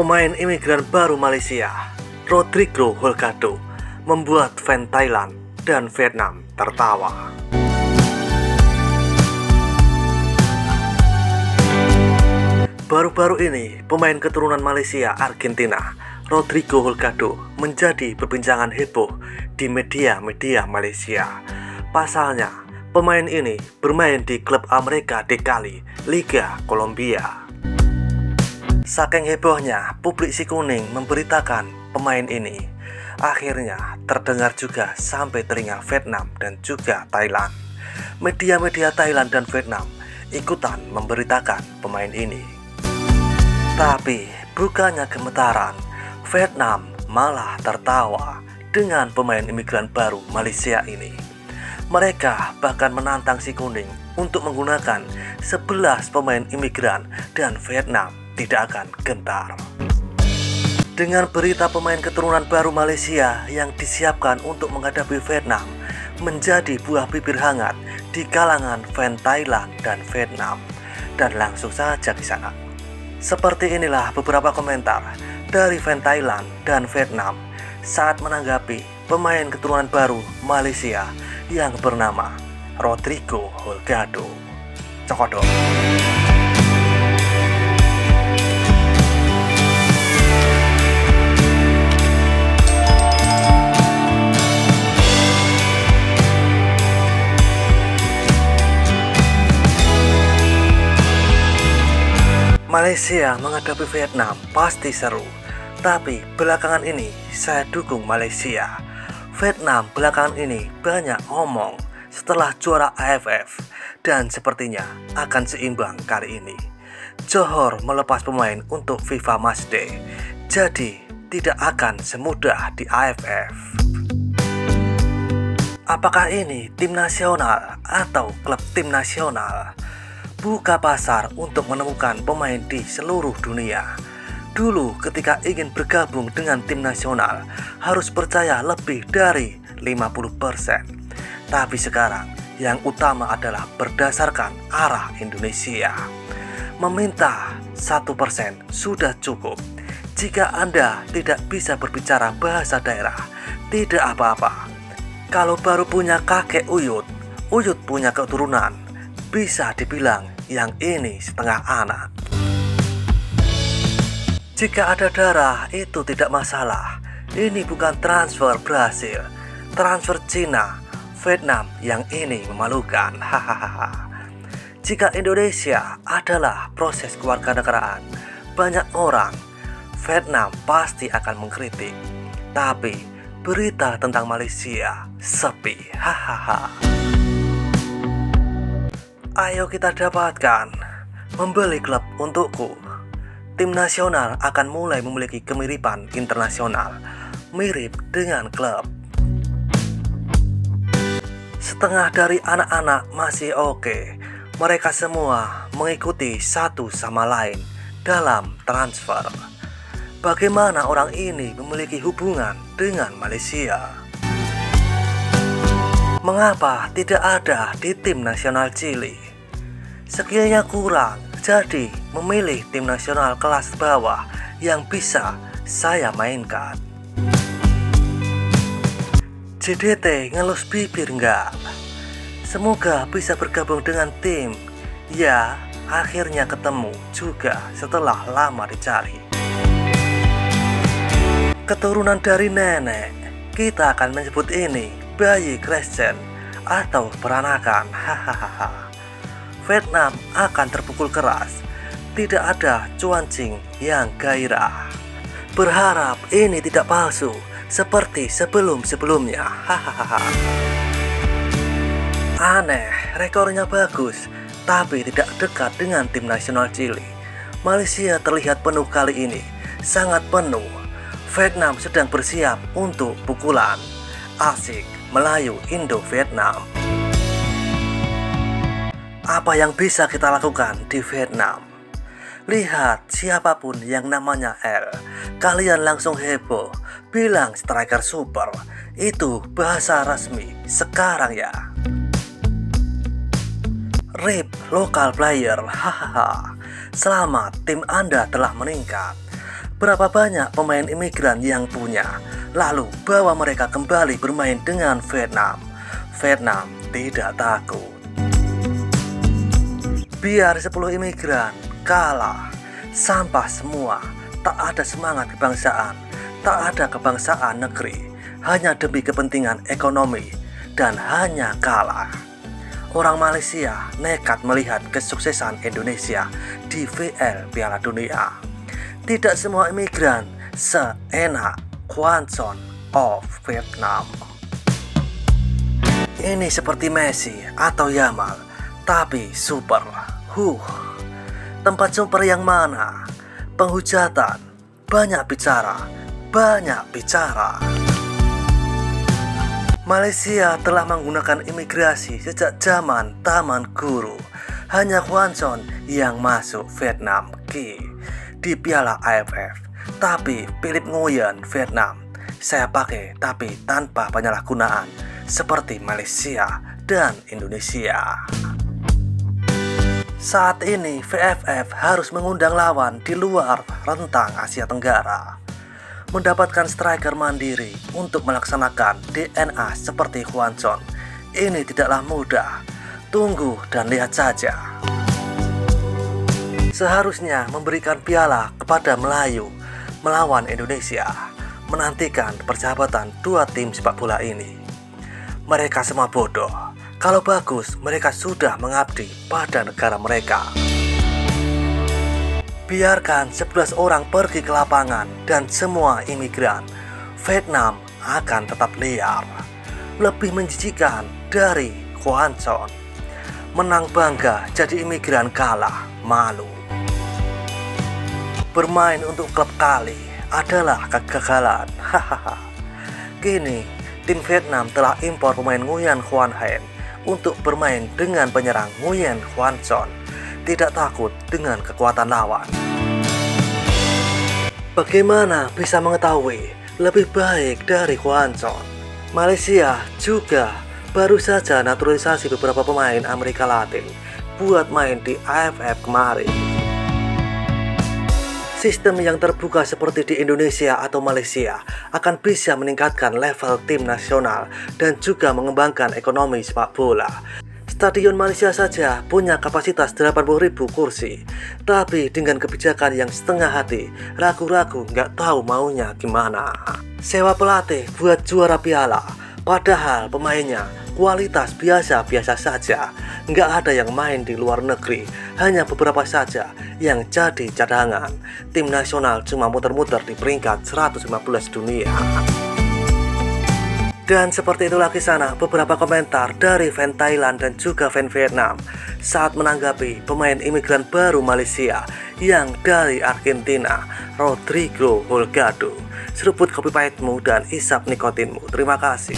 Pemain imigran baru Malaysia, Rodrigo Holgado, membuat fans Thailand dan Vietnam tertawa. Baru-baru ini, pemain keturunan Malaysia Argentina, Rodrigo Holgado, menjadi perbincangan heboh di media-media Malaysia. Pasalnya, pemain ini bermain di klub Amerika di Cali, Liga Kolombia. Saking hebohnya, publik si kuning memberitakan pemain ini. Akhirnya terdengar juga sampai telinga Vietnam dan juga Thailand. Media-media Thailand dan Vietnam ikutan memberitakan pemain ini. Tapi bukannya gemetaran, Vietnam malah tertawa dengan pemain imigran baru Malaysia ini. Mereka bahkan menantang si kuning untuk menggunakan 11 pemain imigran dan Vietnam tidak akan gentar. Dengan berita pemain keturunan baru Malaysia yang disiapkan untuk menghadapi Vietnam menjadi buah bibir hangat di kalangan fans Thailand dan Vietnam, dan langsung saja di sana. Seperti inilah beberapa komentar dari fans Thailand dan Vietnam saat menanggapi pemain keturunan baru Malaysia yang bernama Rodrigo Holgado. Cokodok. Malaysia menghadapi Vietnam pasti seru, tapi belakangan ini saya dukung Malaysia. Vietnam belakangan ini banyak omong setelah juara AFF dan sepertinya akan seimbang kali ini. Johor melepas pemain untuk FIFA Matchday, jadi tidak akan semudah di AFF. Apakah ini tim nasional atau klub tim nasional? Buka pasar untuk menemukan pemain di seluruh dunia. Dulu ketika ingin bergabung dengan tim nasional harus percaya lebih dari 50%. Tapi sekarang yang utama adalah berdasarkan arah Indonesia. Meminta 1% sudah cukup. Jika Anda tidak bisa berbicara bahasa daerah, tidak apa-apa. Kalau baru punya kakek Uyut punya keturunan, bisa dibilang yang ini setengah anak. Jika ada darah itu tidak masalah. Ini bukan transfer Brasil, transfer Cina, Vietnam yang ini memalukan. Hahaha. Jika Indonesia adalah proses kewarganegaraan, banyak orang Vietnam pasti akan mengkritik. Tapi berita tentang Malaysia sepi. Hahaha. Ayo kita dapatkan, membeli klub untukku. Tim nasional akan mulai memiliki kemiripan internasional, mirip dengan klub. Setengah dari anak-anak masih oke. Mereka semua mengikuti satu sama lain dalam transfer. Bagaimana orang ini memiliki hubungan dengan Malaysia? Mengapa tidak ada di tim nasional Chili? Skillnya kurang, jadi memilih tim nasional kelas bawah yang bisa saya mainkan. JDT ngelus bibir enggak? Semoga bisa bergabung dengan tim. Ya, akhirnya ketemu juga setelah lama dicari. Keturunan dari nenek, kita akan menyebut ini bayi Christian atau peranakan. Hahaha. Vietnam akan terpukul keras. Tidak ada cuancing yang gairah. Berharap ini tidak palsu seperti sebelum-sebelumnya. Hahaha. Aneh, rekornya bagus, tapi tidak dekat dengan tim nasional Chili. Malaysia terlihat penuh kali ini, sangat penuh. Vietnam sedang bersiap untuk pukulan. Asik Melayu Indo-Vietnam. Apa yang bisa kita lakukan di Vietnam? Lihat siapapun yang namanya L, kalian langsung heboh, bilang striker super. Itu bahasa resmi sekarang ya. RIP local player. Hahaha. Selamat, tim Anda telah meningkat. Berapa banyak pemain imigran yang punya, lalu bawa mereka kembali bermain dengan Vietnam. Vietnam tidak takut. Biar 10 imigran kalah, sampah semua, tak ada semangat kebangsaan, tak ada kebangsaan negeri, hanya demi kepentingan ekonomi, dan hanya kalah. Orang Malaysia nekat melihat kesuksesan Indonesia di VL Piala Dunia. Tidak semua imigran seenak Quang Son of Vietnam. Ini seperti Messi atau Yamal, tapi super. Tempat super yang mana? Penghujatan, banyak bicara. Malaysia telah menggunakan imigrasi sejak zaman Taman Guru. Hanya Quang Son yang masuk Vietnam di Piala AFF. Tapi Philip Nguyen Vietnam saya pakai tapi tanpa penyalahgunaan seperti Malaysia dan Indonesia. Saat ini VFF harus mengundang lawan di luar rentang Asia Tenggara. Mendapatkan striker mandiri untuk melaksanakan DNA seperti Quang Son ini tidaklah mudah. Tunggu dan lihat saja. Seharusnya memberikan piala kepada Melayu melawan Indonesia, menantikan persahabatan dua tim sepak bola ini. Mereka semua bodoh. Kalau bagus, mereka sudah mengabdi pada negara mereka. Biarkan 11 orang pergi ke lapangan dan semua imigran, Vietnam akan tetap liar. Lebih menjijikan dari Quang Son. Menang bangga, jadi imigran kalah, malu. Bermain untuk klub kali adalah kegagalan. Kini, tim Vietnam telah impor pemain Nguyen Xuan Hien untuk bermain dengan penyerang Nguyen Quang Son. Tidak takut dengan kekuatan lawan. Bagaimana bisa mengetahui lebih baik dari Quang Son? Malaysia juga baru saja naturalisasi beberapa pemain Amerika Latin buat main di AFF kemarin. Sistem yang terbuka seperti di Indonesia atau Malaysia akan bisa meningkatkan level tim nasional dan juga mengembangkan ekonomi sepak bola. Stadion Malaysia saja punya kapasitas 80.000 kursi, tapi dengan kebijakan yang setengah hati, ragu-ragu nggak tahu maunya gimana. Sewa pelatih buat juara piala, padahal pemainnya kualitas biasa-biasa saja. Nggak ada yang main di luar negeri, hanya beberapa saja yang jadi cadangan. Tim nasional cuma muter-muter di peringkat 115 dunia. Dan seperti itulah kisah beberapa komentar dari fan Thailand dan juga fan Vietnam saat menanggapi pemain imigran baru Malaysia yang dari Argentina, Rodrigo Holgado. Seruput kopi pahitmu dan isap nikotinmu. Terima kasih.